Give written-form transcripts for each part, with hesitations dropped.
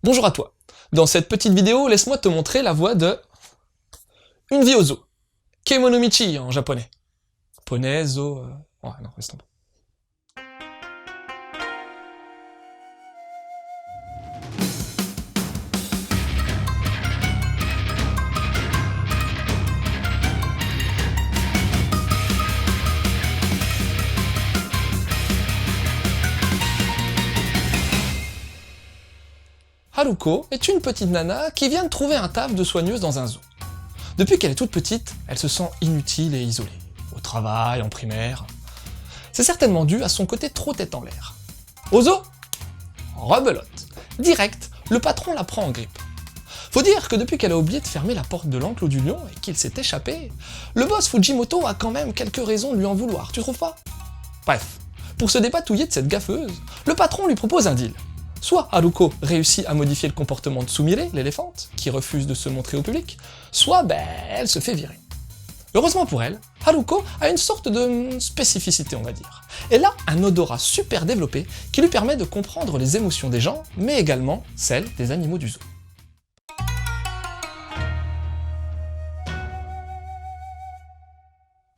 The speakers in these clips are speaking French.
Bonjour à toi. Dans cette petite vidéo, laisse-moi te montrer la voix de une vie au zoo. Kemonomichi en japonais. Poney, zoo... Ouais, non, laisse tomber. Haruko est une petite nana qui vient de trouver un taf de soigneuse dans un zoo. Depuis qu'elle est toute petite, elle se sent inutile et isolée. Au travail, en primaire. C'est certainement dû à son côté trop tête en l'air. Au zoo, rebelote. Direct, le patron la prend en grippe. Faut dire que depuis qu'elle a oublié de fermer la porte de l'enclos du lion et qu'il s'est échappé, le boss Fujimoto a quand même quelques raisons de lui en vouloir, tu trouves pas? Bref, pour se dépatouiller de cette gaffeuse, le patron lui propose un deal. Soit Haruko réussit à modifier le comportement de Sumire, l'éléphante, qui refuse de se montrer au public, soit elle se fait virer. Heureusement pour elle, Haruko a une sorte de spécificité, on va dire. Elle a un odorat super développé qui lui permet de comprendre les émotions des gens, mais également celles des animaux du zoo.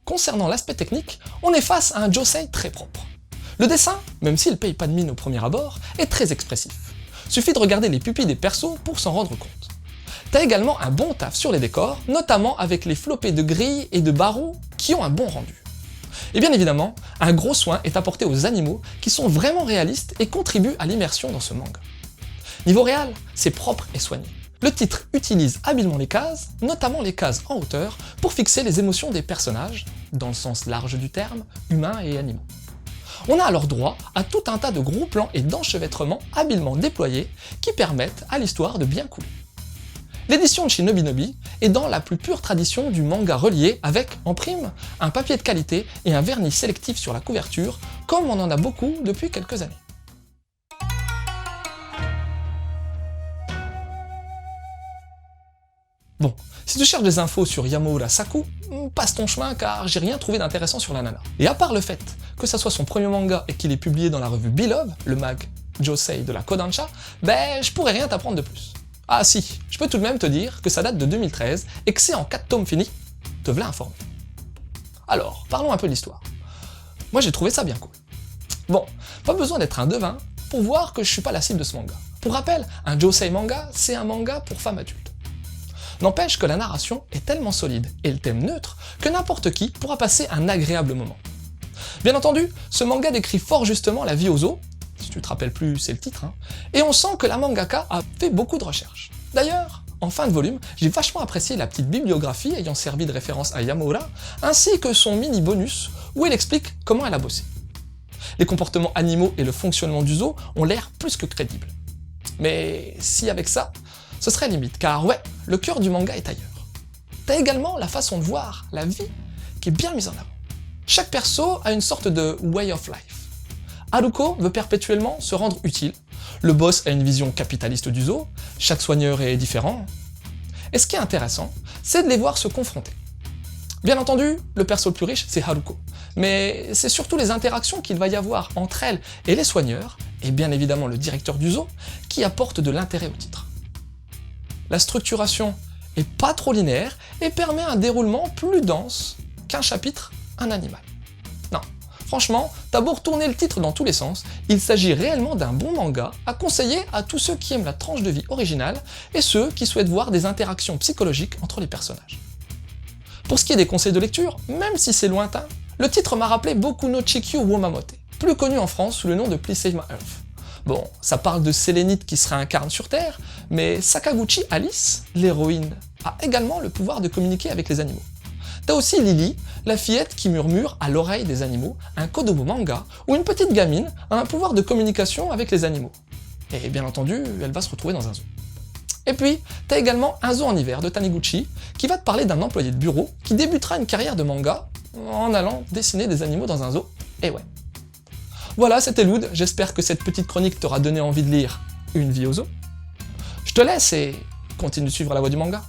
Concernant l'aspect technique, on est face à un josei très propre. Le dessin, même s'il paye pas de mine au premier abord, est très expressif. Suffit de regarder les pupilles des persos pour s'en rendre compte. T'as également un bon taf sur les décors, notamment avec les flopés de grilles et de barreaux qui ont un bon rendu. Et bien évidemment, un gros soin est apporté aux animaux qui sont vraiment réalistes et contribuent à l'immersion dans ce manga. Niveau réal, c'est propre et soigné. Le titre utilise habilement les cases, notamment les cases en hauteur, pour fixer les émotions des personnages, dans le sens large du terme, humains et animaux. On a alors droit à tout un tas de gros plans et d'enchevêtrements habilement déployés qui permettent à l'histoire de bien couler. L'édition de chez Nobinobi est dans la plus pure tradition du manga relié avec, en prime, un papier de qualité et un vernis sélectif sur la couverture, comme on en a beaucoup depuis quelques années. Bon, si tu cherches des infos sur Yamaura Saku, passe ton chemin car j'ai rien trouvé d'intéressant sur la nana. Et à part le fait que ça soit son premier manga et qu'il est publié dans la revue Beloved, le mag josei de la Kodansha, je pourrais rien t'apprendre de plus. Ah si, je peux tout de même te dire que ça date de 2013 et que c'est en 4 tomes finis, te voilà informé. Alors, parlons un peu de l'histoire. Moi j'ai trouvé ça bien cool. Bon, pas besoin d'être un devin pour voir que je suis pas la cible de ce manga. Pour rappel, un josei manga, c'est un manga pour femmes adultes. N'empêche que la narration est tellement solide et le thème neutre que n'importe qui pourra passer un agréable moment. Bien entendu, ce manga décrit fort justement la vie au zoo, si tu te rappelles plus c'est le titre, et on sent que la mangaka a fait beaucoup de recherches. D'ailleurs, en fin de volume, j'ai vachement apprécié la petite bibliographie ayant servi de référence à Yamaura, ainsi que son mini bonus où elle explique comment elle a bossé. Les comportements animaux et le fonctionnement du zoo ont l'air plus que crédibles. Mais si avec ça, ce serait limite, car ouais, le cœur du manga est ailleurs. T'as également la façon de voir la vie qui est bien mise en avant. Chaque perso a une sorte de way of life. Haruko veut perpétuellement se rendre utile, le boss a une vision capitaliste du zoo, chaque soigneur est différent. Et ce qui est intéressant, c'est de les voir se confronter. Bien entendu, le perso le plus riche, c'est Haruko, mais c'est surtout les interactions qu'il va y avoir entre elle et les soigneurs, et bien évidemment le directeur du zoo, qui apportent de l'intérêt au titre. La structuration est pas trop linéaire et permet un déroulement plus dense qu'un chapitre, un animal. Non, franchement, t'as beau retourner le titre dans tous les sens, il s'agit réellement d'un bon manga à conseiller à tous ceux qui aiment la tranche de vie originale et ceux qui souhaitent voir des interactions psychologiques entre les personnages. Pour ce qui est des conseils de lecture, même si c'est lointain, le titre m'a rappelé Boku no Chikyu Womamote, plus connu en France sous le nom de Please Save My Earth. Bon, ça parle de sélénites qui se réincarnent sur Terre, mais Sakaguchi Alice, l'héroïne, a également le pouvoir de communiquer avec les animaux. T'as aussi Lily, la fillette qui murmure à l'oreille des animaux, un kodomo manga, où une petite gamine a un pouvoir de communication avec les animaux. Et bien entendu, elle va se retrouver dans un zoo. Et puis, t'as également Un zoo en hiver de Taniguchi, qui va te parler d'un employé de bureau qui débutera une carrière de manga en allant dessiner des animaux dans un zoo. Et ouais. Voilà, c'était Loud, j'espère que cette petite chronique t'aura donné envie de lire Une vie au zoo. Je te laisse et continue de suivre la voie du manga.